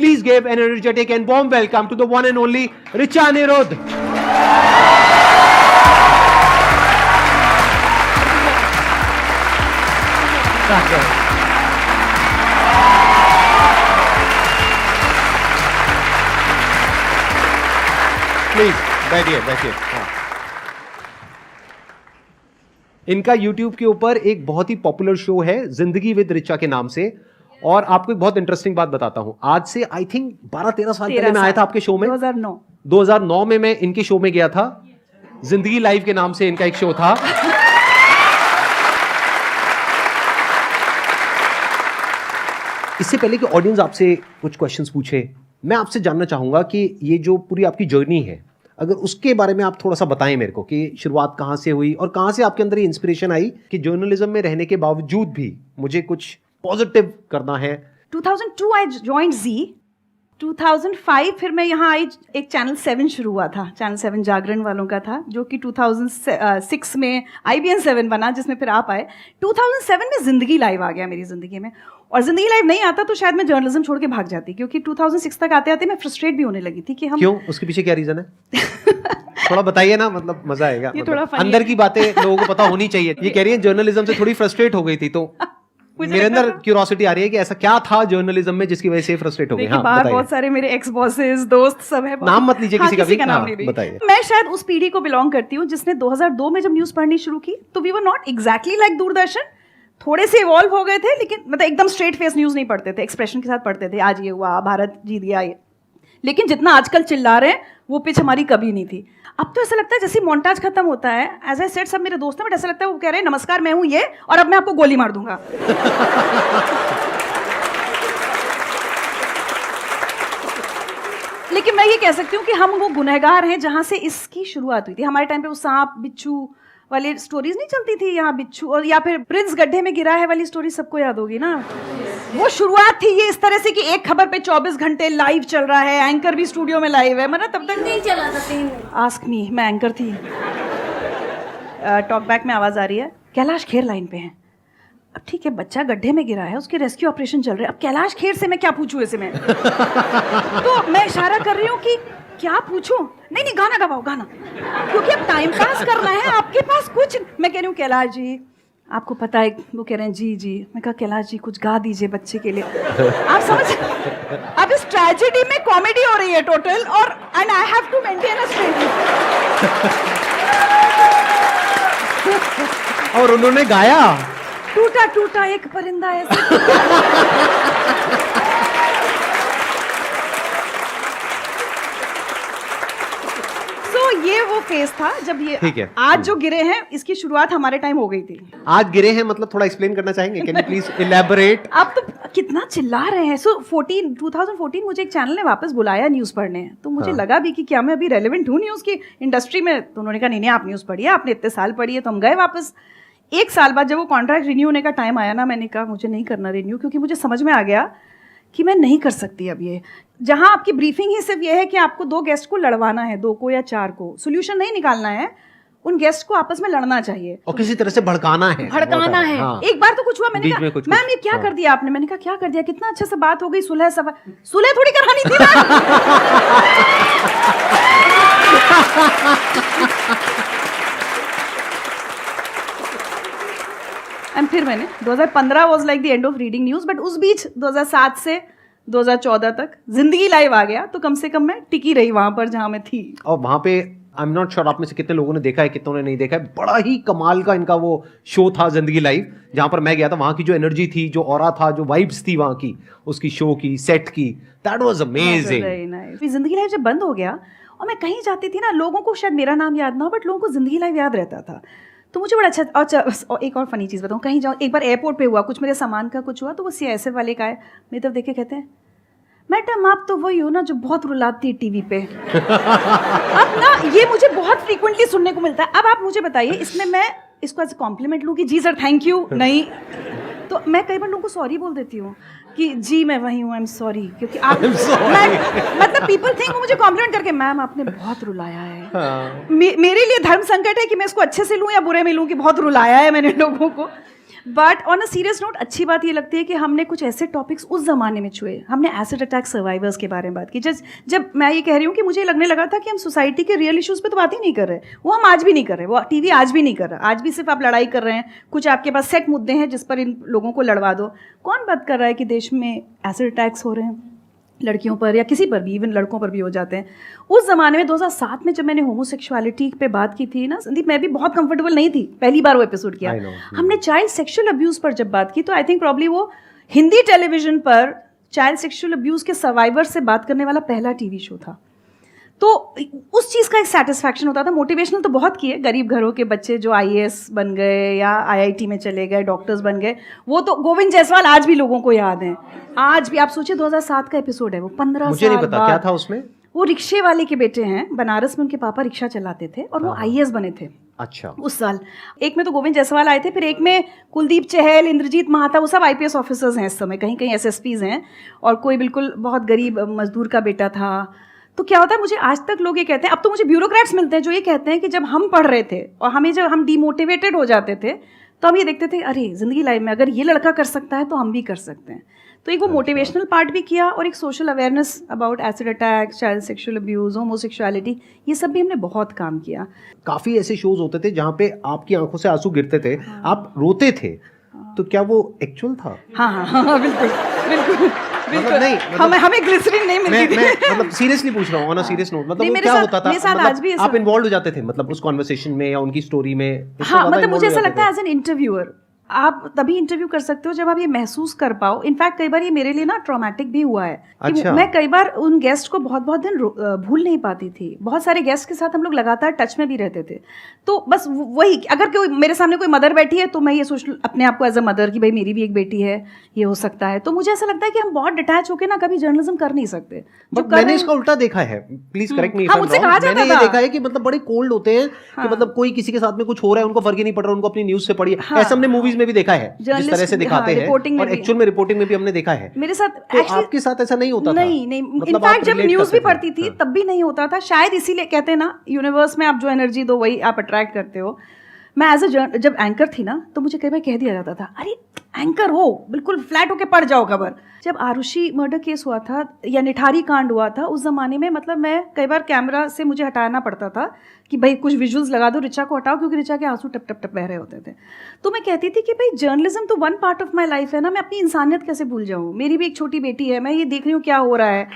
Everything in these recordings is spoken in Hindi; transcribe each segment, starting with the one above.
Please give an energetic and warm welcome to the one and only Richa Anirudh. Please, बैठिए। इनका YouTube के ऊपर एक बहुत ही पॉपुलर शो है जिंदगी विद रिचा के नाम से। और आपको एक बहुत इंटरेस्टिंग बात बताता हूं, आज से आई थिंक 12-13 साल पहले मैं आया था आपके शो में। 2009 में मैं इनके शो में गया था। जिंदगी लाइव के नाम से इनका एक शो था। इससे पहले कि ऑडियंस आपसे कुछ क्वेश्चंस पूछे, मैं आपसे जानना चाहूंगा कि ये जो पूरी आपकी जर्नी है, अगर उसके बारे में आप थोड़ा सा बताएं मेरे को कि शुरुआत कहां से हुई और कहां से आपके अंदर ये इंस्पिरेशन आई कि जर्नलिज्म में रहने के बावजूद भी मुझे कुछ पॉजिटिव करना है। 2002 आई जॉइंड जी। 2005 फिर मैं यहाँ आई, एक चैनल 7 शुरू हुआ था, चैनल 7 जागरण वालों का था, जो कि 2006 में IBN 7 बना, जिसमें फिर आप आए। 2007 में जिंदगी लाइव आ गया मेरी ज़िंदगी में, और जिंदगी लाइव नहीं आता तो शायद मैं जर्नलिज्म छोड़ के भाग जाती, क्योंकि 2006 तक आते आते मैं फ्रस्ट्रेट भी होने लगी थी कि हम क्यों, उसके पीछे क्या रीजन है? थोड़ा बताइए ना, मतलब मजा आएगा। ये थोड़ा अंदर की बातें लोगों को पता होनी चाहिए। ये कह रही है जर्नलिज्म से थोड़ी फ्रस्ट्रेट हो गई थी, तो मेरे अंदर क्यूरियोसिटी आ रही है कि ऐसा क्या था जर्नलिज्म में जिसकी वजह से फ्रस्ट्रेट हो गई। हाँ, बाहर बहुत सारे मेरे एक्स बॉसेस, दोस्त सब है। नाम मत लीजिए किसी का भी। नाम नहीं बताइए। मैं शायद उस पीढ़ी को बिलोंग करती हूँ जिसने 2002 में जब न्यूज पढ़नी शुरू की, तो we were not exactly like Doordarshan, थोड़े से इवॉल्व हो गए थे, लेकिन मतलब एकदम स्ट्रेट फेस न्यूज नहीं पढ़ते थे, एक्सप्रेशन के साथ पढ़ते थे, आज ये हुआ, भारत जीत गया ये। लेकिन जितना आजकल चिल्ला रहे हैं वो पिच हमारी कभी नहीं थी। अब तो ऐसा लगता है जैसे मोन्टाज खत्म होता है, एज आई सेड, सब मेरे दोस्त हैं, बट ऐसा लगता है वो कह रहे हैं नमस्कार मैं हूं ये, और अब मैं आपको गोली मार दूंगा। लेकिन मैं ये कह सकती हूँ कि हम वो गुनहगार हैं जहां से इसकी शुरुआत हुई थी। हमारे टाइम पे वो सांप बिच्छू वाली स्टोरीज नहीं चलती थी, यहाँ बिच्छू, और या फिर प्रिंस गड्ढे में गिरा है वाली स्टोरी सबको याद होगी ना। वो शुरुआत थी ये इस तरह से कि एक खबर पे 24 घंटे लाइव चल रहा है, एंकर भी स्टूडियो में लाइव है, मतलब तब तक नहीं चला सकती। आस्क मी, मैं एंकर थी। टॉक बैक में आवाज आ रही है, कैलाश खेर लाइन पे हैं। अब ठीक है, बच्चा गड्ढे में गिरा है, उसके रेस्क्यू ऑपरेशन चल रहे हैं, अब कैलाश खेर से मैं क्या पूछूं ऐसे में? तो मैं इशारा कर रही हूँ कि क्या पूछूं? नहीं गाना गवाओ, गाना, क्योंकि अब टाइम पास करना है, आपके पास कुछ। मैं कह रही हूँ कैलाश जी आपको पता है, वो कह रहे हैं जी। मैं कहा कैलाश जी कुछ गा दीजिए बच्चे के लिए। आप समझ, अब इस ट्रेजेडी में कॉमेडी हो रही है टोटल, और and I have to maintain a straight. और उन्होंने गाया, टूटा टूटा एक परिंदा ऐसे। ये वो फेज था जब ये, ठीक है, आज जो गिरे हैं इसकी शुरुआत हमारे टाइम हो गई थी। आज गिरे हैं मतलब थोड़ा एक्सप्लेन करना चाहेंगे? Can you please elaborate? आप तो कितना चिल्ला रहे हैं। सो 2014 मुझे एक चैनल ने वापस बुलाया न्यूज़ पढ़ने, तो मुझे लगा भी कि क्या मैं अभी रेलेवेंट हूँ न्यूज़ की इंडस्ट्री में। तो उन्होंने कहा नहीं आप न्यूज़ पढ़िए, आपने इतने साल पढ़ी है। तो हम गए वापस। एक साल बाद जब वो कॉन्ट्रैक्ट रिन्यू होने का टाइम आया ना, मैंने कहा मुझे नहीं करना रिन्यू, क्योंकि मुझे समझ में आ गया कि मैं नहीं कर सकती अब ये। जहां आपकी ब्रीफिंग ही सिर्फ ये है कि आपको 2 गेस्ट को लड़वाना है, 2 को या 4 को, सोल्यूशन नहीं निकालना है, उन गेस्ट को आपस में लड़ना चाहिए और किसी तरह से भड़काना है। हाँ। एक बार तो कुछ हुआ, मैंने कहा मैम ये क्या कर दिया आपने? मैंने कहा क्या कर दिया, कितना अच्छा से बात हो गई, सुलह थोड़ी करानी थी ना। एंड फिर मैंने 2015 was like the end of reading news, but उस बीच 2007 से 2014 तक जिंदगी लाइव आ गया, तो कम से कम मैं टिकी रही वहां पर जहां मैं थी। और वहां पे आई एम नॉट श्योर आप में से कितने लोगों ने देखा है, कितनों ने नहीं देखा है, बड़ा ही कमाल का इनका वो शो था जिंदगी लाइव, जहां पर मैं गया था। वहां की जो एनर्जी थी, जो ऑरा था, जो वाइब्स थी वहां की, उसकी शो की, सेट की, दैट वाज अमेजिंग। जिंदगी लाइव जब बंद हो गया और मैं कहीं जाती थी ना, लोगों को शायद मेरा नाम याद ना हो, बट लोगों को जिंदगी लाइव याद रहता था, तो मुझे बड़ा अच्छा। और एक और फनी चीज़ बताऊँ, कहीं जाऊँ, एक बार एयरपोर्ट पे हुआ कुछ, मेरे सामान का कुछ हुआ, तो वो CISF वाले का है, मेरी तरफ देख के कहते हैं मैडम आप तो वही हो ना जो बहुत रुलाती है टीवी पे। अब ना ये मुझे बहुत फ्रीक्वेंटली सुनने को मिलता है। अब आप मुझे बताइए, इसमें मैं इसको एज कॉम्प्लीमेंट लूँ कि जी सर थैंक यू? नहीं, तो मैं कई बार लोगों को सॉरी बोल देती हूँ कि जी मैं वही हूँ, आई एम सॉरी, क्योंकि आप मतलब पीपल थिंक वो मुझे कॉम्प्लीमेंट करके मैम आपने बहुत रुलाया है। मेरे लिए धर्म संकट है कि मैं इसको अच्छे से लूँ या बुरे में लूँ कि बहुत रुलाया है मैंने लोगों को। But on a serious note अच्छी बात ये लगती है कि हमने कुछ ऐसे टॉपिक्स उस ज़माने में छुए। हमने एसिड अटैक सर्वाइवर्स के बारे में बात की। जब मैं ये कह रही हूँ कि मुझे लगने लगा था कि हम सोसाइटी के रियल इश्यूज़ पे तो बात ही नहीं कर रहे, वो हम आज भी नहीं कर रहे, वो टीवी आज भी नहीं कर रहा। आज भी सिर्फ आप लड़ाई कर रहे हैं, कुछ आपके पास सेट मुद्दे हैं जिस पर इन लोगों को लड़वा दो। कौन बात कर रहा है कि देश में एसिड अटैक्स हो रहे हैं लड़कियों पर या किसी पर भी, इवन लड़कों पर भी हो जाते हैं। उस ज़माने में 2007 में जब मैंने होमोसेक्सुअलिटी पे बात की थी ना संदीप, मैं भी बहुत कंफर्टेबल नहीं थी, पहली बार वो एपिसोड किया। हमने चाइल्ड सेक्सुअल अब्यूज़ पर जब बात की तो आई थिंक प्रॉब्ली वो हिंदी टेलीविजन पर चाइल्ड सेक्सुअल अब्यूज़ के सर्वाइवर से बात करने वाला पहला टीवी शो था। तो उस चीज़ का एक सेटिस्फैक्शन होता था। मोटिवेशनल तो बहुत किए, गरीब घरों के बच्चे जो IAS बन गए या IIT में चले गए, डॉक्टर्स बन गए, वो तो गोविंद जायसवाल आज भी लोगों को याद हैं। आज भी आप सोचिए 2007 का एपिसोड है वो, 15 मुझे नहीं पता क्या था उसमें। वो रिक्शे वाले के बेटे हैं, बनारस में उनके पापा रिक्शा चलाते थे और वो IAS बने थे। अच्छा। उस साल एक में तो गोविंद जायसवाल आए थे, फिर एक में कुलदीप चहल, इंद्रजीत महाता, वो सब IPS ऑफिसर्स हैं इस समय, कहीं कहीं SSPs हैं, और कोई बिल्कुल बहुत गरीब मजदूर का बेटा था। तो क्या होता है, मुझे आज तक लोग ये कहते हैं, अब तो मुझे ब्यूरोक्रेट्स मिलते हैं जो ये कहते हैं कि जब हम पढ़ रहे थे और हमें जब हम डिमोटिवेटेड हो जाते थे तो हम ये देखते थे अरे ज़िंदगी लाइफ में अगर ये लड़का कर सकता है तो हम भी कर सकते हैं। तो एक वो मोटिवेशनल पार्ट भी किया और एक social awareness about acid attack, child sexual abuse, homosexuality, ये सब भी हमने बहुत काम किया। काफ़ी ऐसे शोज होते थे जहाँ पे आपकी आंखों से आंसू गिरते थे, आप रोते थे, तो क्या वो एक्चुअल था? हाँ, बिल्कुल बिल्कुल बिल्कुल। नहीं, हमें ग्लिसरीन नहीं मिलती थी। मैं मतलब सीरियसली पूछ रहा हूँ, ऑन अ सीरियस नोट, मतलब वो क्या होता था? मतलब आप इन्वॉल्व हो जाते थे मतलब उस कॉन्वर्सेशन में या उनकी स्टोरी में? हाँ, मतलब मुझे ऐसा लगता है एज एन इंटरव्यूअर आप तभी इंटरव्यू कर सकते हो जब आप ये महसूस कर पाओ। इनफैक्ट कई बार ये मेरे लिए ना ट्रॉमेटिक भी हुआ है कि अच्छा। मैं कई बार उन गेस्ट को बहुत बहुत दिन भूल नहीं पाती थी। बहुत सारे गेस्ट के साथ हम लोग लगातार टच में भी रहते थे। तो बस वही, अगर कोई मेरे सामने कोई मदर बैठी है तो मैं ये सोच अपने आप को एज अ मदर कि भाई मेरी भी एक बेटी है, ये हो सकता है। तो मुझे ऐसा लगता है कि हम बहुत डिटैच होकर ना कभी जर्नलिज्म कर नहीं सकते। बट मैंने इसका उल्टा देखा है, प्लीज करेक्ट मी, मैंने ये देखा है कि मतलब बड़े कोल्ड होते हैं कि मतलब कोई किसी के साथ में कुछ हो रहा है उनको फर्क ही नहीं पड़ रहा, उनको अपनी न्यूज से पड़ी है। ऐसा हमने मूवीज में भी देखा है, जिस तरह से दिखाते हैं, और एक्चुअल में रिपोर्टिंग में भी हमने देखा है। मेरे साथ तो आपके साथ ऐसा नहीं होता था? नहीं, इनफैक्ट जब न्यूज भी पढ़ती थी तब भी नहीं होता था। शायद इसीलिए कहते हैं ना, यूनिवर्स में आप जो एनर्जी दो वही आप अट्रैक्ट करते हो। मैं एज अ जब एंकर थी ना तो मुझे कई बार कह दिया जाता था, अरे एंकर हो, बिल्कुल फ्लैट होके पढ़ जाओ खबर। जब आरुषि मर्डर केस हुआ था या निठारी कांड हुआ था उस ज़माने में, मतलब मैं कई बार कैमरा से मुझे हटाना पड़ता था कि भाई कुछ विजुअल्स लगा दो, रिचा को हटाओ, क्योंकि रिचा के आंसू टप टप टप बह रहे होते थे। तो मैं कहती थी कि भाई जर्नलिज्म तो one part of my life है ना, मैं अपनी इंसानियत कैसे भूल जाऊँ? मेरी भी एक छोटी बेटी है, मैं ये देख रही हूँ क्या हो रहा है।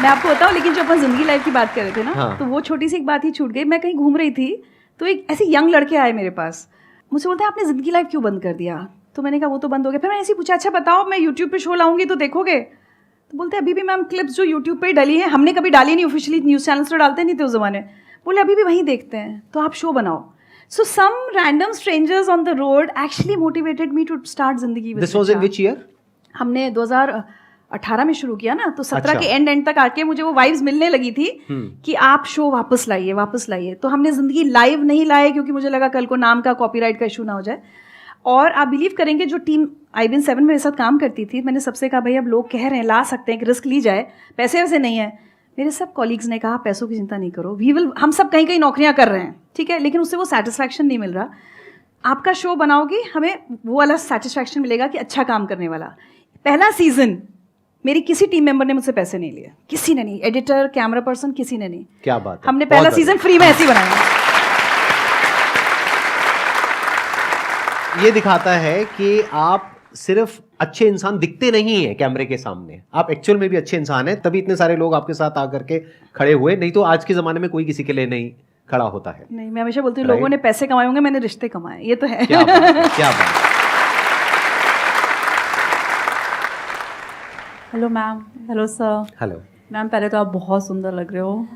मैं आपको बताऊँ, लेकिन जो अपन जिंदगी लाइफ की बात कर रहे थे ना, हाँ। तो वो छोटी सी एक बात ही छूट गई। मैं कहीं घूम रही थी तो एक ऐसे यंग लड़के आए मेरे पास, मुझसे बोलते हैं आपने जिंदगी लाइफ क्यों बंद कर दिया? तो मैंने कहा वो तो बंद हो गया। फिर मैंने ऐसे पूछा, अच्छा बताओ मैं यूट्यूब पे शो लाऊंगी तो देखोगे? तो बोलते हैं अभी भी मैम क्लिप्स जो यूट्यूब पे डली हैं, हमने कभी डाली नहीं, ऑफिशियली न्यूज़ चैनल्स तो डालते नहीं थे उस जमाने। बोले अभी भी वहीं देखते हैं, तो आप शो बनाओ। So some random strangers on the road actually motivated me to start जिंदगी with This was in which year? हमने 2018 में शुरू किया ना, तो 17 अच्छा। के एंड तक आके मुझे वो वाइब्स मिलने लगी थी कि आप शो वापस लाइए। तो हमने जिंदगी लाइव नहीं लाए क्योंकि मुझे लगा कल को नाम का कॉपीराइट का इशू ना हो जाए। और आप बिलीव करेंगे, जो टीम IBN 7 में मेरे साथ काम करती थी, मैंने सबसे कहा भाई अब लोग कह रहे हैं ला सकते हैं कि रिस्क ली जाए, पैसे वैसे नहीं है। मेरे सब कॉलीग्स ने कहा पैसों की चिंता नहीं करो, हम सब कहीं कहीं नौकरियां कर रहे हैं, ठीक है, लेकिन उससे वो सेटिस्फैक्शन नहीं मिल रहा। आपका शो बनाओगी, हमें वो वाला सेटिस्फैक्शन मिलेगा कि अच्छा काम करने वाला। पहला सीजन मेरी किसी टीम मेंबर ने मुझसे पैसे नहीं लिए, किसी ने नहीं, एडिटर, कैमरा पर्सन, किसी ने नहीं। क्या बात है, हमने पहला सीजन फ्री में ऐसे ही बनाया। ये दिखाता है कि आप सिर्फ अच्छे इंसान दिखते नहीं हैं कैमरे के सामने, आप एक्चुअल में भी अच्छे इंसान हैं, तभी इतने सारे लोग आपके साथ आकर के खड़े हुए। नहीं तो आज के ज़माने में कोई किसी के लिए नहीं खड़ा होता है। नहीं, मैं हमेशा बोलती हूँ लोगों ने पैसे कमाए होंगे, मैंने रिश्ते कमाए, ये तो है। क्या बात है, क्या बात है। Hello ma'am. Hello sir. Hello ma'am, पहले तो आप बहुत सुंदर लग रहे हो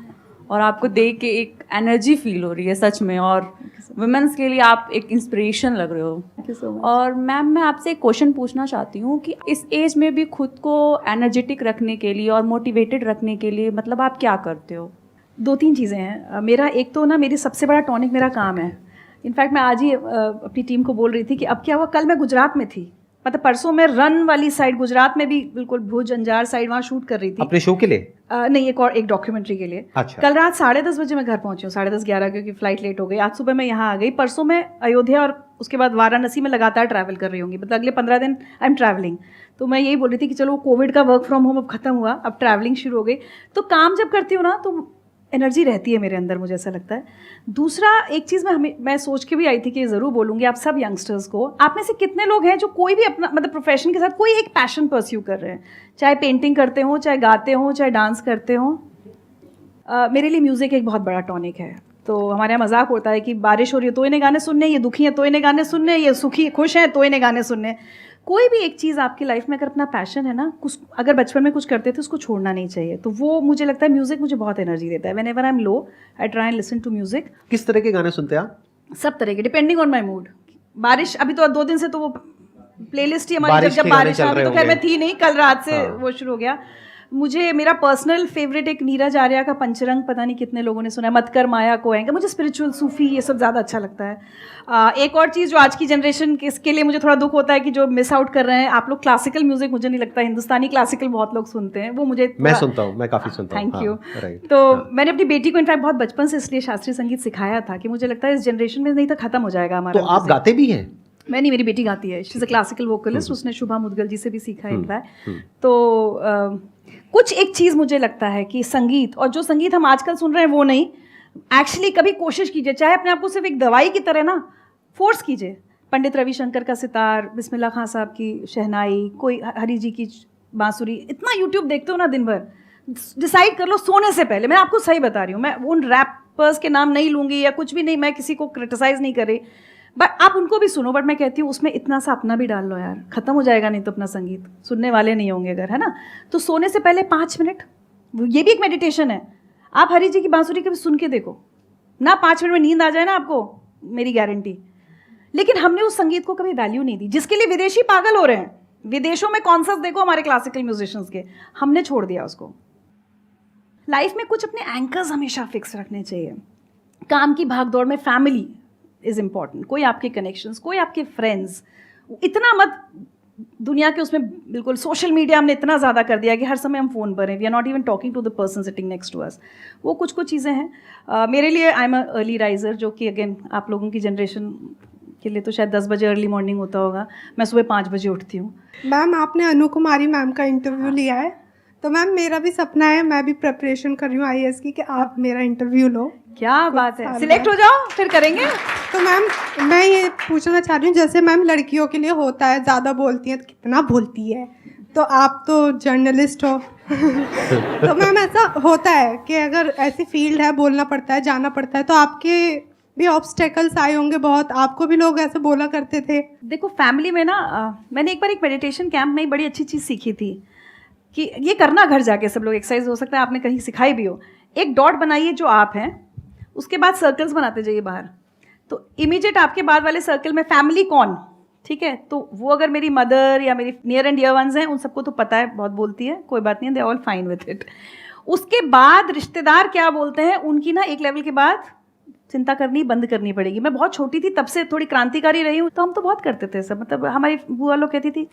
और आपको देख के एक एनर्जी फील हो रही है सच में, और वुमेन्स के लिए आप एक इंस्पिरेशन लग रहे हो। Thank you so much. और मैम मैं आपसे एक क्वेश्चन पूछना चाहती हूँ कि इस एज में भी खुद को एनर्जेटिक रखने के लिए और मोटिवेटेड रखने के लिए मतलब आप क्या करते हो? 2-3 चीज़ें हैं। मेरा एक तो ना, मेरी सबसे बड़ा टॉनिक मेरा काम है। इनफैक्ट मैं आज ही अपनी टीम को बोल रही थी कि अब क्या हुआ, कल मैं गुजरात में थी, मतलब परसों मैं रन वाली साइड, गुजरात में भी बिल्कुल भुज अंजार साइड, वहाँ शूट कर रही थी। अपने शो के लिए? नहीं, एक डॉक्यूमेंट्री के लिए। अच्छा। कल रात 10:30 बजे मैं घर पहुंची हूँ, 10:30-11, क्योंकि फ्लाइट लेट हो गई। आज सुबह मैं यहाँ आ गई। परसों मैं अयोध्या और उसके बाद वाराणसी में लगातार ट्रैवल कर रही होंगी, मतलब अगले 15 दिन आई एम ट्रैवलिंग। तो मैं यही बोल रही थी कि चलो कोविड का वर्क फ्रॉम होम अब खत्म हुआ, अब ट्रैवलिंग शुरू हो गई, तो काम जब करती हूँ ना तो एनर्जी रहती है मेरे अंदर, मुझे ऐसा लगता है। दूसरा एक चीज़ मैं सोच के भी आई थी कि ज़रूर बोलूँगी आप सब यंगस्टर्स को, आप में से कितने लोग हैं जो कोई भी अपना मतलब प्रोफेशन के साथ कोई एक पैशन परस्यू कर रहे हैं, चाहे पेंटिंग करते हो, चाहे गाते हो, चाहे डांस करते हो। मेरे लिए म्यूज़िक एक बहुत बड़ा टॉनिक है। तो हमारे यहाँ मजाक होता है कि बारिश हो रही है तो इन्हें गाने सुनने, ये दुखी है तो इन्हें गाने सुनने, ये सुखी खुश हैं तो इन्हें गाने सुनने। कोई भी एक चीज़ आपकी लाइफ में अगर अपना पैशन है ना, कुछ अगर बचपन में कुछ करते थे उसको छोड़ना नहीं चाहिए। तो वो मुझे लगता है म्यूज़िक मुझे बहुत एनर्जी देता है। Whenever I am low I try and listen to music. किस तरह के गाने सुनते हैं आप? सब तरह के, डिपेंडिंग ऑन माई मूड। बारिश अभी तो 2 दिन से तो वो प्लेलिस्ट ही हमारी जब बारिश आ रही तो खैर मैं थी नहीं, कल रात से वो शुरू हो गया। मुझे मेरा पर्सनल फेवरेट एक नीरज आर्या का पंचरंग, पता नहीं कितने लोगों ने सुना है, मत कर माया को आएंगे। मुझे स्पिरिचुअल सूफी ये सब ज़्यादा अच्छा लगता है। एक और चीज़ जो आज की जनरेशन के इसके लिए मुझे थोड़ा दुख होता है कि जो मिस आउट कर रहे हैं आप लोग, क्लासिकल म्यूजिक मुझे नहीं लगता, हिंदुस्तानी क्लासिकल बहुत लोग सुनते हैं, वो मुझे मैं सुनता हूँ, मैं काफ़ी सुनता हूँ। Thank you. तो मैंने अपनी बेटी को इनफैक्ट बहुत बचपन से इसलिए शास्त्रीय संगीत सिखाया था कि मुझे लगता है इस जनरेशन में नहीं तो खत्म हो जाएगा हमारा। तो आप गाते भी हैं? मैं नहीं, मेरी बेटी गाती है, she is a classical vocalist, उसने शुभा मुदगल जी से भी सीखा इनफैक्ट। तो कुछ एक चीज़ मुझे लगता है कि संगीत, और जो संगीत हम आजकल सुन रहे हैं वो नहीं, एक्चुअली कभी कोशिश कीजिए, चाहे अपने आप को सिर्फ एक दवाई की तरह ना फोर्स कीजिए। पंडित रविशंकर का सितार, बिस्मिल्लाह खां साहब की शहनाई, कोई हरी जी की बांसुरी, इतना यूट्यूब देखते हो ना दिन भर, डिसाइड कर लो सोने से पहले। मैं आपको सही बता रही हूँ, मैं उन रैपर्स के नाम नहीं लूँगी या कुछ भी नहीं, मैं किसी को क्रिटिसाइज़ नहीं कर रही, बट आप उनको भी सुनो। बट मैं कहती हूँ उसमें इतना सा अपना भी डाल लो यार, खत्म हो जाएगा नहीं तो अपना संगीत, सुनने वाले नहीं होंगे अगर, है ना। तो सोने से पहले 5 मिनट, ये भी एक मेडिटेशन है। आप हरी जी की बांसुरी कभी सुन के देखो ना, 5 मिनट में नींद आ जाए ना आपको, मेरी गारंटी। लेकिन हमने उस संगीत को कभी वैल्यू नहीं दी, जिसके लिए विदेशी पागल हो रहे हैं। विदेशों में कॉन्सर्ट देखो हमारे क्लासिकल म्यूजिशियंस के, हमने छोड़ दिया उसको। लाइफ में कुछ अपने एंकर्स हमेशा फिक्स रखने चाहिए। काम की भागदौड़ में फैमिली इज़ इम्पॉर्टेंट, कोई आपके कनेक्शंस, कोई आपके फ्रेंड्स, इतना मत दुनिया के उसमें बिल्कुल। सोशल मीडिया हमने इतना ज़्यादा कर दिया कि हर समय हम फ़ोन पर हैं, we are not even talking to the person sitting next to us. वो कुछ चीज़ें हैं। मेरे लिए I am a early riser, जो कि अगेन आप लोगों की जनरेशन के लिए तो शायद 10 बजे अर्ली मॉर्निंग होता होगा, मैं सुबह 5 बजे उठती हूँ। मैम आपने अनु कुमारी मैम का इंटरव्यू लिया है, तो मैम मेरा भी सपना है, मैं भी प्रिपरेशन कर रही हूँ IAS की, कि आप मेरा इंटरव्यू लो। क्या बात है, सिलेक्ट हो जाओ फिर करेंगे। तो मैम मैं ये पूछना चाह रही हूँ, जैसे मैम लड़कियों के लिए होता है ज़्यादा बोलती हैं, तो कितना बोलती है, तो आप तो जर्नलिस्ट हो तो मैम ऐसा होता है कि अगर ऐसी फील्ड है, बोलना पड़ता है, जाना पड़ता है, तो आपके भी ऑब्स्टेकल्स आए होंगे बहुत, आपको भी लोग ऐसे बोला करते थे? देखो फैमिली में ना मैंने एक बार एक मेडिटेशन कैंप में बड़ी अच्छी चीज़ सीखी थी कि ये करना घर जाके सब लोग, एक्सरसाइज हो सकता है आपने कहीं सिखाई भी हो। एक डॉट बनाइए जो आप हैं, उसके बाद सर्कल्स बनाते जाइए बाहर, तो इमीडिएट आपके बाद वाले सर्कल में फैमिली कौन, ठीक है, तो वो अगर मेरी मदर या मेरी नियर एंड डियर वंस हैं, उन सबको तो पता है, बहुत बोलती है, कोई बात नहीं, they all fine with it. उसके बाद रिश्तेदार क्या बोलते हैं, उनकी ना एक लेवल के बाद चिंता करनी बंद करनी पड़ेगी। मैं बहुत छोटी थी तब से थोड़ी क्रांतिकारी रही हूँ, तो हम तो बहुत करते थे सब, मतलब हमारी बुआ लोग कहती थी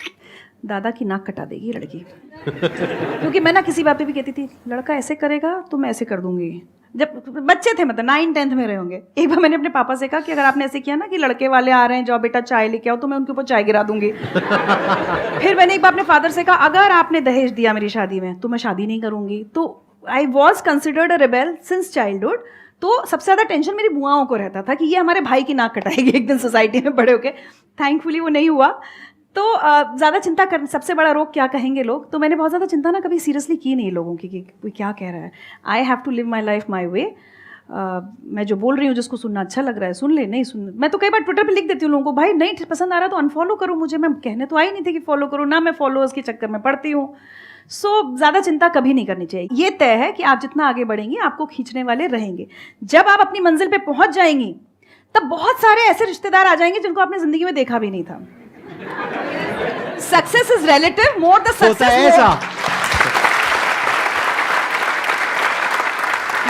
दादा की नाक कटा देगी लड़की क्योंकि मैं ना किसी बात पे भी कहती थी लड़का ऐसे करेगा तो मैं ऐसे कर दूंगी। जब बच्चे थे, मतलब 9-10th में रहे होंगे, एक बार मैंने अपने पापा से कहा कि अगर आपने ऐसे किया ना कि लड़के वाले आ रहे हैं, जाओ बेटा चाय लेके आओ, तो मैं उनके ऊपर चाय गिरा दूंगी फिर मैंने एक बार अपने फादर से कहा अगर आपने दहेज दिया मेरी शादी में तो मैं शादी नहीं करूंगी। तो I was considered a rebel since childhood. तो सबसे ज़्यादा टेंशन मेरी बुआओं को रहता था कि ये हमारे भाई की नाक कटाएगी एक दिन सोसाइटी में बड़े होके। थैंकफुली वो नहीं हुआ। तो ज़्यादा चिंता कर, सबसे बड़ा रोग क्या कहेंगे लोग, तो मैंने बहुत ज़्यादा चिंता ना कभी सीरियसली की नहीं लोगों की कि कोई क्या कह रहा है। I have to live my life my way. मैं जो बोल रही हूँ जिसको सुनना अच्छा लग रहा है सुन ले, नहीं सुन। मैं तो कई बार ट्विटर पे लिख देती हूँ लोगों को, भाई नहीं पसंद आ रहा तो अनफॉलो करो मुझे। मैं कहने तो आई नहीं थी कि फॉलो करो ना, मैं फॉलोअर्स के चक्कर में पड़ती हूँ। सो ज़्यादा चिंता कभी नहीं करनी चाहिए। ये तय है कि आप जितना आगे बढ़ेंगी आपको खींचने वाले रहेंगे। जब आप अपनी मंजिल पे पहुंच जाएंगी तब बहुत सारे ऐसे रिश्तेदार आ जाएंगे जिनको आपने जिंदगी में देखा भी नहीं था। Success is relative, more the success.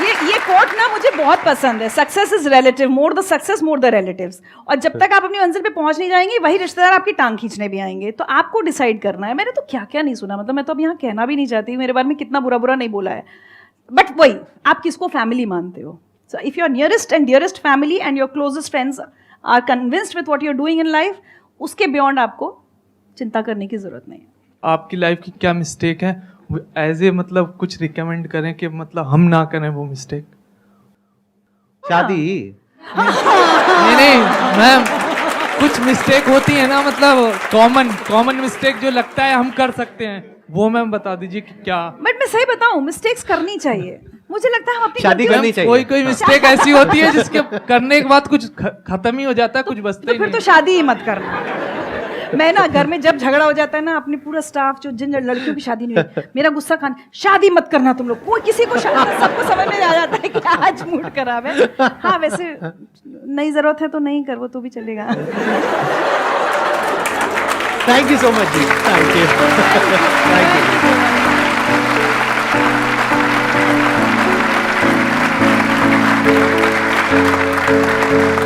ये कोट ना मुझे बहुत पसंद है, success is relative, more the success more the relatives. और जब तक आप अपनी मंजिल पे पहुंच नहीं जाएंगे, वही रिश्तेदार आपकी टांग खींचने भी आएंगे। तो आपको डिसाइड करना है। मैंने तो क्या क्या नहीं सुना, मतलब मैं तो अब यहाँ कहना भी नहीं चाहती, मेरे बारे में कितना बुरा बुरा नहीं बोला है, बट वही, आप किसको फैमिली मानते हो? So if your nearest and dearest family and your closest friends are convinced with what you are doing in life, उसके बियॉन्ड आपको चिंता करने की जरूरत नहीं है। आपकी लाइफ की क्या मिस्टेक है, एज ए मतलब कुछ रिकमेंड करें कि मतलब हम ना करें वो मिस्टेक? शादी। नहीं मैम, कुछ मिस्टेक होती है ना, मतलब कॉमन मिस्टेक जो लगता है हम कर सकते हैं, वो मैम बता दीजिए कि क्या। बट मैं सही बताऊं, मिस्टेक्स करनी चाहिए। मुझे लगता है हम अपनी शादी गलतियों- करनी चाहिए। कोई मिस्टेक ऐसी होती है जिसके करने के बाद कुछ खत्म ही हो जाता है, कुछ बचता तो ही फिर नहीं। तो शादी ही मत करना। मैं ना घर में जब झगड़ा हो जाता है ना, अपने पूरा स्टाफ जो जिन लड़कियों की शादी नहीं हुई, मेरा गुस्सा खान, शादी मत करना तुम लोग, कोई किसी को सबको समझ में आ जाता है कि आज मूड खराब है। हाँ वैसे नहीं जरूरत है तो नहीं कर, वो तो भी चलेगा। थैंक यू सो मच जी, थैंक यू, थैंक यू।